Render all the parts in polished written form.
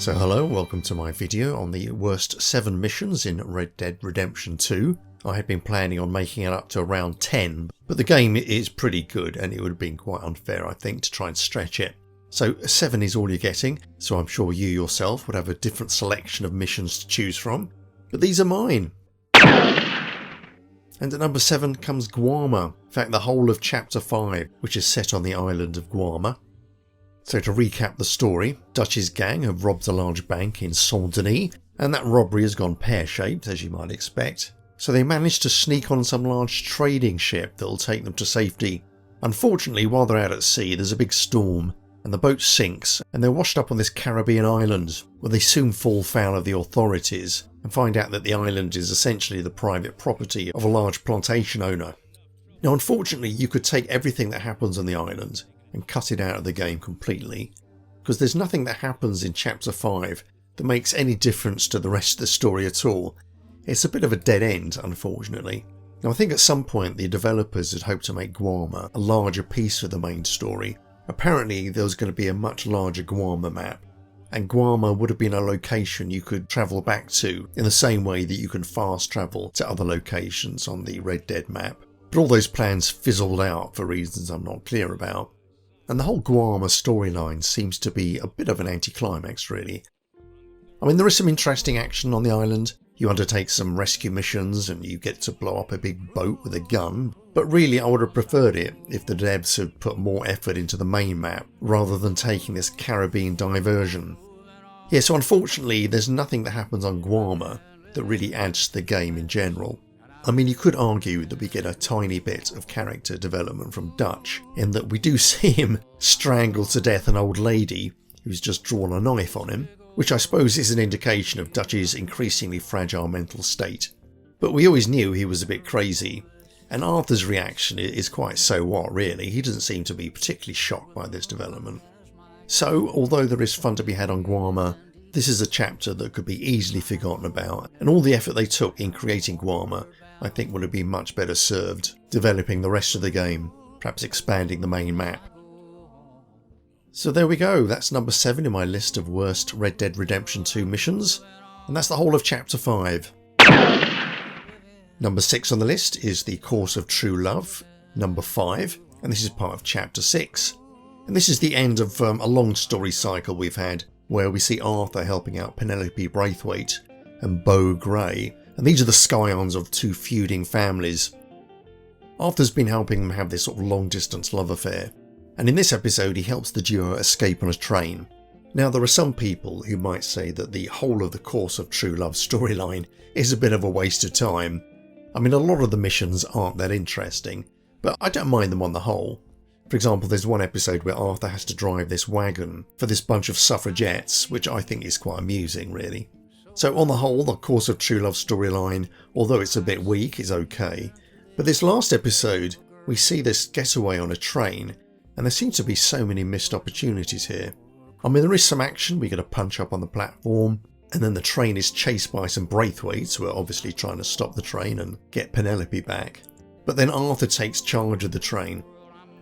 So hello, welcome to my video on the worst 7 missions in Red Dead Redemption 2. I had been planning on making it up to around 10, but the game is pretty good and it would have been quite unfair, I think, to try and stretch it. So 7 is all you're getting, so I'm sure you yourself would have a different selection of missions to choose from, but these are mine. And at number 7 comes Guarma, in fact the whole of Chapter 5, which is set on the island of Guarma. So to recap the story, Dutch's gang have robbed a large bank in Certaminis, and that robbery has gone pear-shaped, as you might expect. So they managed to sneak on some large trading ship that will take them to safety. Unfortunately, while they're out at sea, there's a big storm, and the boat sinks, and they're washed up on this Caribbean island, where they soon fall foul of the authorities, and find out that the island is essentially the private property of a large plantation owner. Now unfortunately, you could take everything that happens on the island and cut it out of the game completely, because there's nothing that happens in Chapter 5 that makes any difference to the rest of the story at all. It's a bit of a dead end, unfortunately. Now I think at some point the developers had hoped to make Guarma a larger piece of the main story. Apparently there was going to be a much larger Guarma map, and Guarma would have been a location you could travel back to in the same way that you can fast travel to other locations on the Red Dead map. But all those plans fizzled out for reasons I'm not clear about. And the whole Guarma storyline seems to be a bit of an anticlimax, really. I mean, there is some interesting action on the island. You undertake some rescue missions and you get to blow up a big boat with a gun. But really, I would have preferred it if the devs had put more effort into the main map rather than taking this Caribbean diversion. Yeah, so unfortunately, there's nothing that happens on Guarma that really adds to the game in general. I mean, you could argue that we get a tiny bit of character development from Dutch, in that we do see him strangle to death an old lady who's just drawn a knife on him, which I suppose is an indication of Dutch's increasingly fragile mental state. But we always knew he was a bit crazy, and Arthur's reaction is quite so what, really. He doesn't seem to be particularly shocked by this development. So, although there is fun to be had on Guarma, this is a chapter that could be easily forgotten about, and all the effort they took in creating Guarma I think would have been much better served developing the rest of the game, perhaps expanding the main map. So there we go, that's number 7 in my list of worst Red Dead Redemption 2 missions, and that's the whole of Chapter 5. Number 6 on the list is The Course of True Love, number 5, and this is part of Chapter 6. And this is the end of a long story cycle we've had, where we see Arthur helping out Penelope Braithwaite and Beau Gray, and these are the scions of 2 feuding families. Arthur's been helping them have this sort of long-distance love affair, and in this episode he helps the duo escape on a train. Now there are some people who might say that the whole of the Course of True Love storyline is a bit of a waste of time. I mean, a lot of the missions aren't that interesting, but I don't mind them on the whole. For example, there's one episode where Arthur has to drive this wagon for this bunch of suffragettes, which I think is quite amusing, really. So on the whole, the Course of True Love storyline, although it's a bit weak, is okay. But this last episode, we see this getaway on a train, and there seem to be so many missed opportunities here. I mean, there is some action, we get a punch up on the platform, and then the train is chased by some Braithwaites who are obviously trying to stop the train and get Penelope back. But then Arthur takes charge of the train,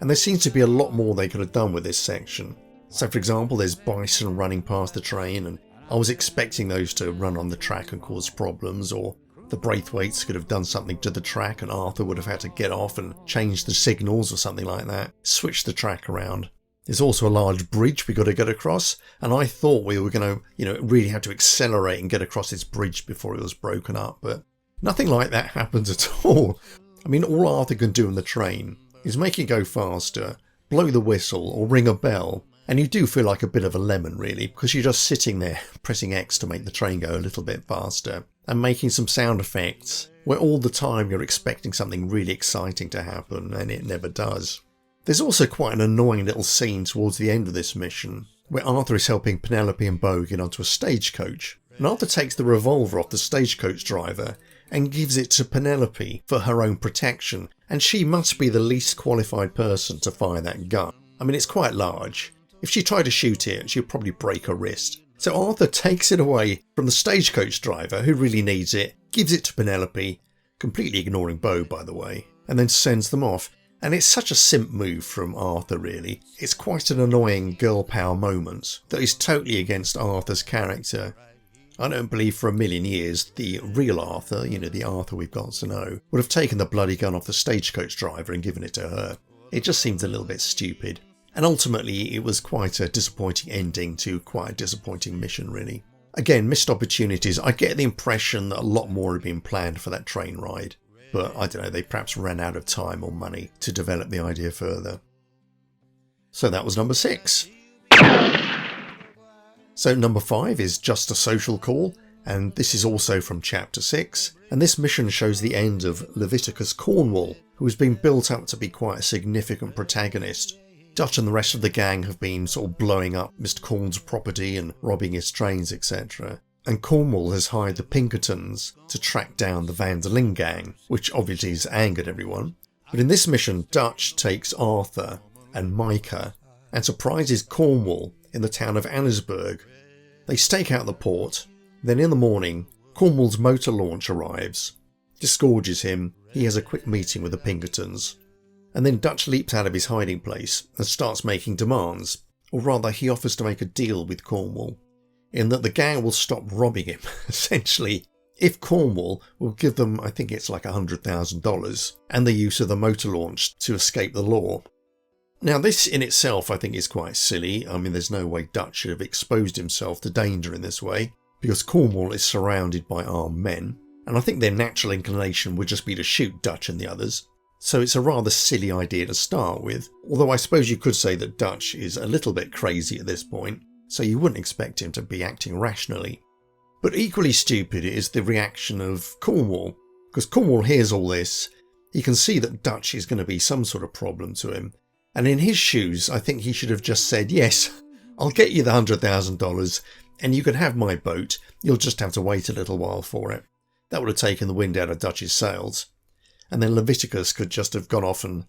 and there seems to be a lot more they could have done with this section. So for example, there's bison running past the train, and I was expecting those to run on the track and cause problems, or the Braithwaites could have done something to the track and Arthur would have had to get off and change the signals or something like that, switch the track around. There's also a large bridge we got to get across, and I thought we were going to, really have to accelerate and get across this bridge before it was broken up, but nothing like that happens at all. I mean, all Arthur can do on the train is make it go faster, blow the whistle or ring a bell. And you do feel like a bit of a lemon, really, because you're just sitting there pressing X to make the train go a little bit faster and making some sound effects where all the time you're expecting something really exciting to happen and it never does. There's also quite an annoying little scene towards the end of this mission where Arthur is helping Penelope and Beau get onto a stagecoach, and Arthur takes the revolver off the stagecoach driver and gives it to Penelope for her own protection, and she must be the least qualified person to fire that gun. I mean, it's quite large. If she tried to shoot it, she'd probably break her wrist. So Arthur takes it away from the stagecoach driver, who really needs it, gives it to Penelope, completely ignoring Beau, by the way, and then sends them off. And it's such a simp move from Arthur, really. It's quite an annoying girl power moment that is totally against Arthur's character. I don't believe for a million years the real Arthur, the Arthur we've got to know, would have taken the bloody gun off the stagecoach driver and given it to her. It just seems a little bit stupid. And ultimately it was quite a disappointing ending to quite a disappointing mission, really. Again, missed opportunities. I get the impression that a lot more had been planned for that train ride. But I don't know, they perhaps ran out of time or money to develop the idea further. So that was number 6. So number 5 is Just a Social Call, and this is also from chapter 6, and this mission shows the end of Leviticus Cornwall, who has been built up to be quite a significant protagonist. Dutch and the rest of the gang have been sort of blowing up Mr. Corn's property and robbing his trains, etc. And Cornwall has hired the Pinkertons to track down the Van der Ling gang, which obviously has angered everyone. But in this mission, Dutch takes Arthur and Micah and surprises Cornwall in the town of Annesburg. They stake out the port, then in the morning, Cornwall's motor launch arrives, disgorges him, he has a quick meeting with the Pinkertons, and then Dutch leaps out of his hiding place and starts making demands, or rather he offers to make a deal with Cornwall, in that the gang will stop robbing him, essentially, if Cornwall will give them, I think it's like $100,000, and the use of the motor launch to escape the law. Now this in itself I think is quite silly. I mean, there's no way Dutch should have exposed himself to danger in this way, because Cornwall is surrounded by armed men, and I think their natural inclination would just be to shoot Dutch and the others. So it's a rather silly idea to start with, although I suppose you could say that Dutch is a little bit crazy at this point, so you wouldn't expect him to be acting rationally. But equally stupid is the reaction of Cornwall, because Cornwall hears all this, he can see that Dutch is going to be some sort of problem to him, and in his shoes I think he should have just said, yes, I'll get you the $100,000 and you can have my boat, you'll just have to wait a little while for it. That would have taken the wind out of Dutch's sails. And then Leviticus could just have gone off and,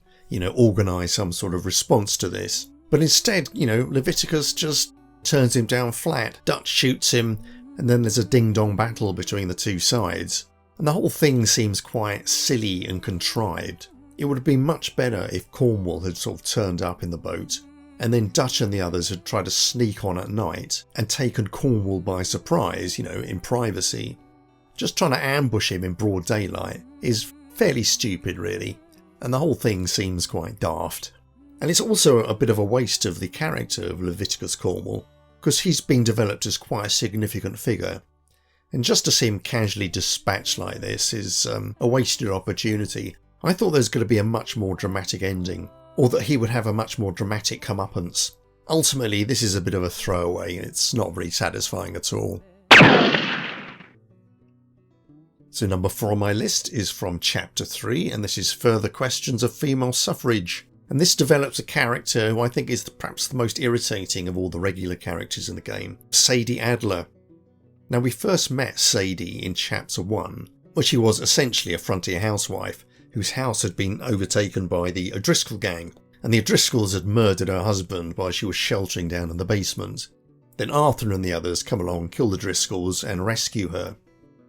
organise some sort of response to this. But instead, Leviticus just turns him down flat. Dutch shoots him, and then there's a ding-dong battle between the two sides. And the whole thing seems quite silly and contrived. It would have been much better if Cornwall had sort of turned up in the boat, and then Dutch and the others had tried to sneak on at night and taken Cornwall by surprise, in privacy. Just trying to ambush him in broad daylight is fairly stupid, really, and the whole thing seems quite daft. And it's also a bit of a waste of the character of Leviticus Cornwall, because he's been developed as quite a significant figure, and just to see him casually dispatched like this is a wasted opportunity. I thought there was going to be a much more dramatic ending, or that he would have a much more dramatic comeuppance. Ultimately, this is a bit of a throwaway, and it's not very satisfying at all. So number 4 on my list is from chapter 3, and this is Further Questions of Female Suffrage. And this develops a character who I think is perhaps the most irritating of all the regular characters in the game, Sadie Adler. Now, we first met Sadie in chapter 1, where she was essentially a frontier housewife whose house had been overtaken by the O'Driscoll gang, and the O'Driscolls had murdered her husband while she was sheltering down in the basement. Then Arthur and the others come along, kill the Driscolls and rescue her.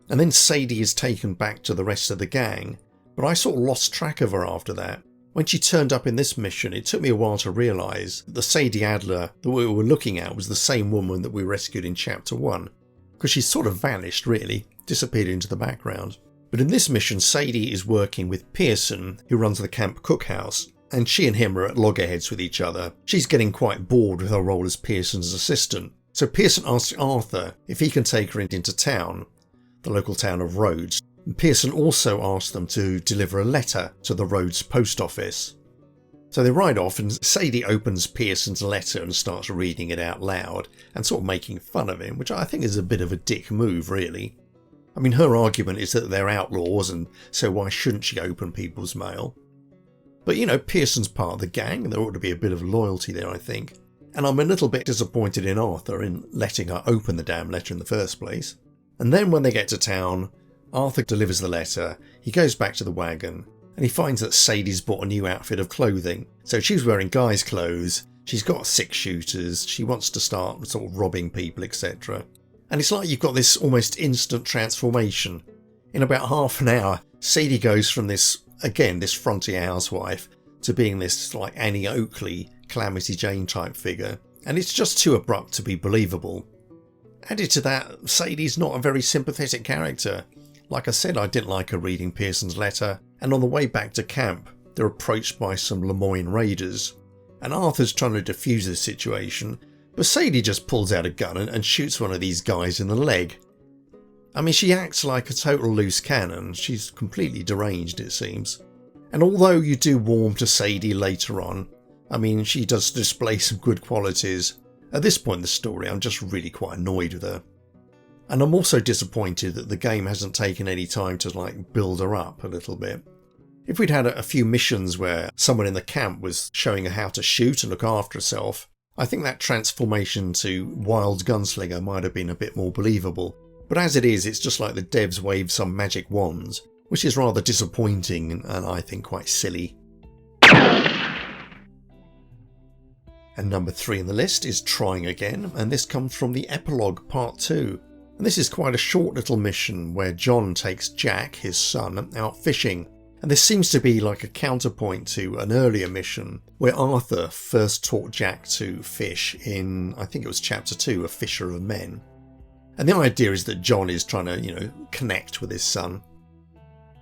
And then Sadie is taken back to the rest of the gang, but I sort of lost track of her after that. When she turned up in this mission, it took me a while to realise that the Sadie Adler that we were looking at was the same woman that we rescued in chapter 1, because she sort of vanished really, disappeared into the background. But in this mission, Sadie is working with Pearson, who runs the camp cookhouse, and she and him are at loggerheads with each other. She's getting quite bored with her role as Pearson's assistant, so Pearson asks Arthur if he can take her into town, the local town of Rhodes. And Pearson also asks them to deliver a letter to the Rhodes post office. So they ride off, and Sadie opens Pearson's letter and starts reading it out loud and sort of making fun of him, which I think is a bit of a dick move really. I mean, her argument is that they're outlaws, and so why shouldn't she open people's mail? But Pearson's part of the gang, and there ought to be a bit of loyalty there, I think. And I'm a little bit disappointed in Arthur in letting her open the damn letter in the first place. And then when they get to town, Arthur delivers the letter, he goes back to the wagon, and he finds that Sadie's bought a new outfit of clothing. So she's wearing guy's clothes, she's got 6 shooters, she wants to start sort of robbing people, etc. And it's like you've got this almost instant transformation. In about half an hour, Sadie goes from this frontier housewife to being this like Annie Oakley, Calamity Jane type figure, and it's just too abrupt to be believable. Added to that, Sadie's not a very sympathetic character. Like I said, I didn't like her reading Pearson's letter, and on the way back to camp, they're approached by some Lemoyne raiders, and Arthur's trying to defuse the situation, but Sadie just pulls out a gun and shoots one of these guys in the leg. I mean, she acts like a total loose cannon. She's completely deranged, it seems. And although you do warm to Sadie later on, I mean, she does display some good qualities. At this point in the story, I'm just really quite annoyed with her. And I'm also disappointed that the game hasn't taken any time to like build her up a little bit. If we'd had a few missions where someone in the camp was showing her how to shoot and look after herself, I think that transformation to wild gunslinger might have been a bit more believable. But as it is, it's just like the devs waved some magic wands, which is rather disappointing and I think quite silly. And number 3 in the list is Trying Again, and this comes from the Epilogue Part 2. And this is quite a short little mission where John takes Jack, his son, out fishing. And this seems to be like a counterpoint to an earlier mission where Arthur first taught Jack to fish in, I think it was chapter 2, A Fisher of Men. And the idea is that John is trying to, connect with his son.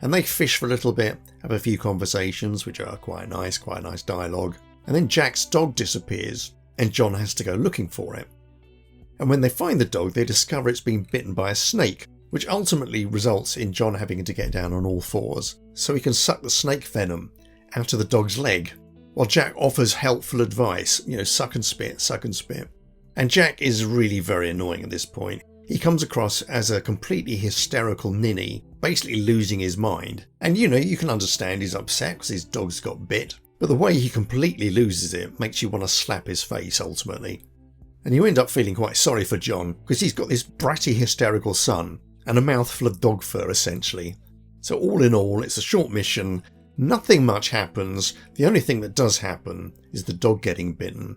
And they fish for a little bit, have a few conversations, which are quite nice dialogue. And then Jack's dog disappears, and John has to go looking for it. And when they find the dog, they discover it's been bitten by a snake, which ultimately results in John having to get down on all fours, so he can suck the snake venom out of the dog's leg, while Jack offers helpful advice, suck and spit. And Jack is really very annoying at this point. He comes across as a completely hysterical ninny, basically losing his mind. And you can understand he's upset because his dog's got bit, but the way he completely loses it makes you want to slap his face ultimately. And you end up feeling quite sorry for John because he's got this bratty hysterical son and a mouthful of dog fur essentially. So all in all, it's a short mission, nothing much happens. The only thing that does happen is the dog getting bitten.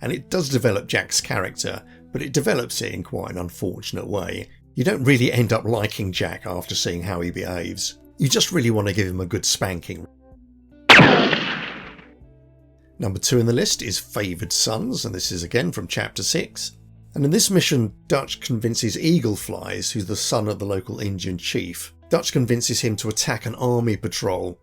And it does develop Jack's character, but it develops it in quite an unfortunate way. You don't really end up liking Jack after seeing how he behaves. You just really want to give him a good spanking. Number 2 in the list is Favoured Sons, and this is again from chapter 6. And in this mission, Dutch convinces Eagleflies, who's the son of the local Indian chief. Dutch convinces him to attack an army patrol.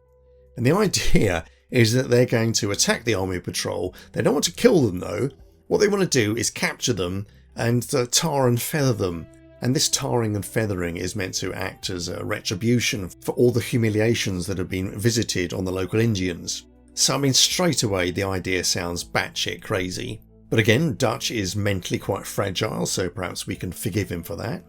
And the idea is that they're going to attack the army patrol. They don't want to kill them though. What they want to do is capture them and tar and feather them. And this tarring and feathering is meant to act as a retribution for all the humiliations that have been visited on the local Indians. So I mean, straight away the idea sounds batshit crazy. But again, Dutch is mentally quite fragile, so perhaps we can forgive him for that.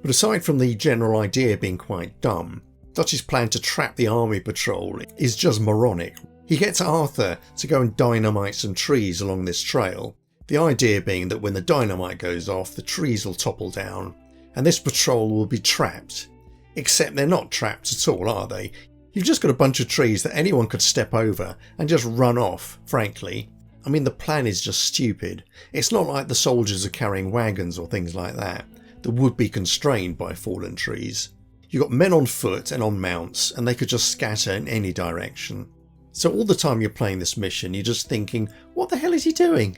But aside from the general idea being quite dumb, Dutch's plan to trap the army patrol is just moronic. He gets Arthur to go and dynamite some trees along this trail. The idea being that when the dynamite goes off, the trees will topple down, and this patrol will be trapped. Except they're not trapped at all, are they? You've just got a bunch of trees that anyone could step over and just run off, frankly. I mean, the plan is just stupid. It's not like the soldiers are carrying wagons or things like that would be constrained by fallen trees. You've got men on foot and on mounts, and they could just scatter in any direction. So all the time you're playing this mission, you're just thinking, what the hell is he doing?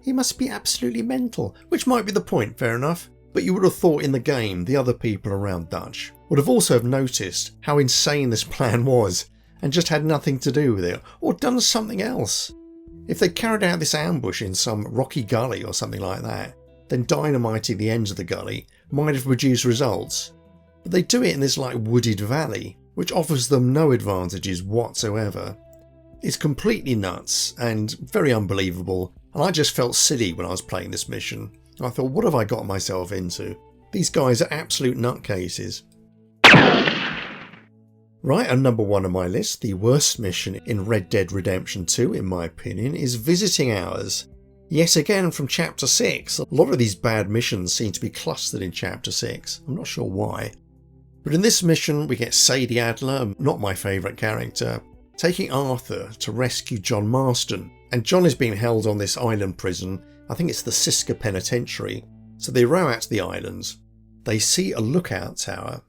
He must be absolutely mental, which might be the point, fair enough. But you would have thought in the game the other people around Dutch would have also have noticed how insane this plan was and just had nothing to do with it, or done something else. If they carried out this ambush in some rocky gully or something like that, then dynamiting the ends of the gully might have produced results. But they do it in this wooded valley, which offers them no advantages whatsoever. It's completely nuts and very unbelievable, and I just felt silly when I was playing this mission. I thought, what have I got myself into? These guys are absolute nutcases. Right, and number 1 on my list, the worst mission in Red Dead Redemption 2, in my opinion, is Visiting Hours. Yet again from chapter 6. A lot of these bad missions seem to be clustered in chapter 6. I'm not sure why. But in this mission we get Sadie Adler, not my favourite character, taking Arthur to rescue John Marston. And John is being held on this island prison. I think it's the Siska Penitentiary. So they row out to the islands. They see a lookout tower.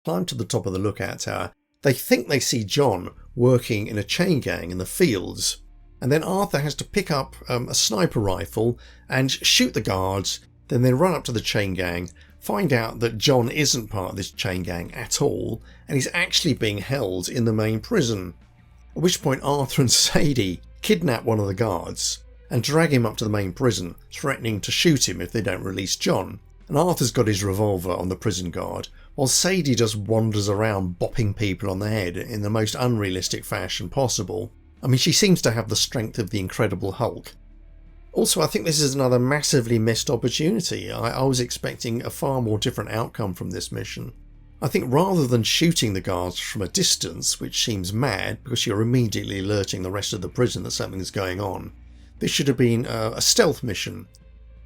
Climb to the top of the lookout tower. They think they see John working in a chain gang in the fields. And then Arthur has to pick up a sniper rifle and shoot the guards, then they run up to the chain gang, find out that John isn't part of this chain gang at all, and he's actually being held in the main prison. At which point Arthur and Sadie kidnap one of the guards and drag him up to the main prison, threatening to shoot him if they don't release John. And Arthur's got his revolver on the prison guard, while Sadie just wanders around bopping people on the head in the most unrealistic fashion possible. I mean, she seems to have the strength of the Incredible Hulk. Also, I think this is another massively missed opportunity. I was expecting a far more different outcome from this mission. I think rather than shooting the guards from a distance, which seems mad because you're immediately alerting the rest of the prison that something's going on, this should have been a stealth mission,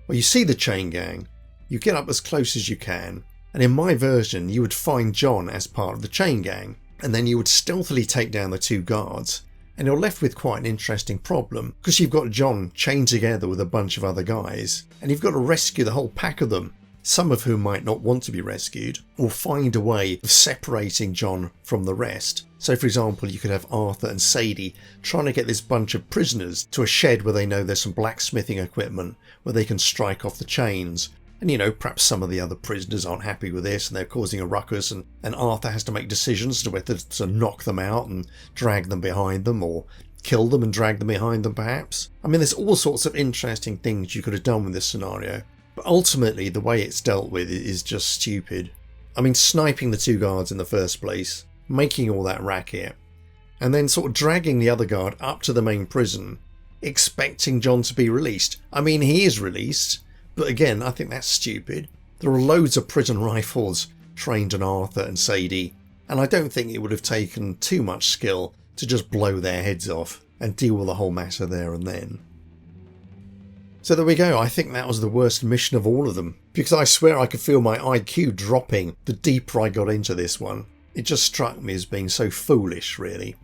where you see the chain gang, you get up as close as you can, and in my version you would find John as part of the chain gang, and then you would stealthily take down the two guards, and you're left with quite an interesting problem, because you've got John chained together with a bunch of other guys, and you've got to rescue the whole pack of them, some of whom might not want to be rescued, or find a way of separating John from the rest. So for example, you could have Arthur and Sadie trying to get this bunch of prisoners to a shed where they know there's some blacksmithing equipment where they can strike off the chains. And you know, perhaps some of the other prisoners aren't happy with this and they're causing a ruckus, and Arthur has to make decisions as to whether to knock them out and drag them behind them, or kill them and drag them behind them perhaps. I mean, there's all sorts of interesting things you could have done with this scenario, but ultimately the way it's dealt with is just stupid. I mean, sniping the two guards in the first place, making all that racket, and then sort of dragging the other guard up to the main prison, expecting John to be released. I mean, he is released, but again, I think that's stupid. There are loads of prison rifles trained on Arthur and Sadie, and I don't think it would have taken too much skill to just blow their heads off and deal with the whole matter there and then. So there we go, I think that was the worst mission of all of them, because I swear I could feel my IQ dropping the deeper I got into this one. It just struck me as being so foolish, really.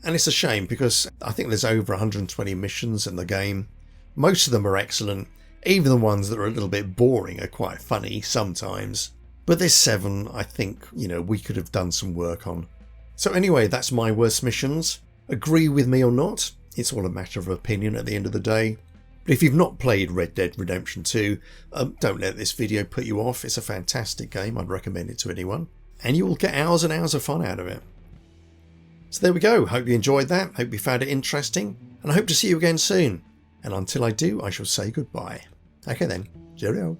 And it's a shame, because I think there's over 120 missions in the game. Most of them are excellent. Even the ones that are a little bit boring are quite funny sometimes. But this 7, I think, we could have done some work on. So anyway, that's my worst missions. Agree with me or not, it's all a matter of opinion at the end of the day. But if you've not played Red Dead Redemption 2, don't let this video put you off. It's a fantastic game, I'd recommend it to anyone. And you will get hours and hours of fun out of it. So there we go, hope you enjoyed that, hope you found it interesting, and I hope to see you again soon. And until I do, I shall say goodbye. Okay then, cheerio.